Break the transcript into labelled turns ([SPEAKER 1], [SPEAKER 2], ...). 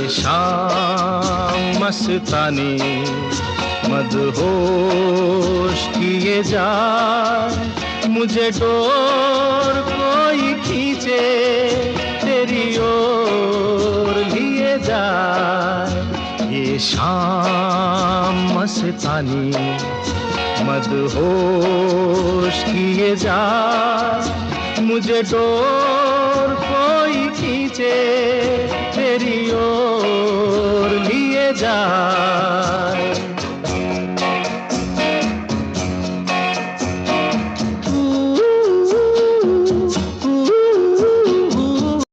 [SPEAKER 1] शाम मस्तानी मदहोश किए जा, मुझे डोर कोई खींचे तेरी ओर लिए जाए। ये शाम मस्तानी मदहोश किए जा, मुझे डोर कोई खींचे तेरी ओर लिए जाए।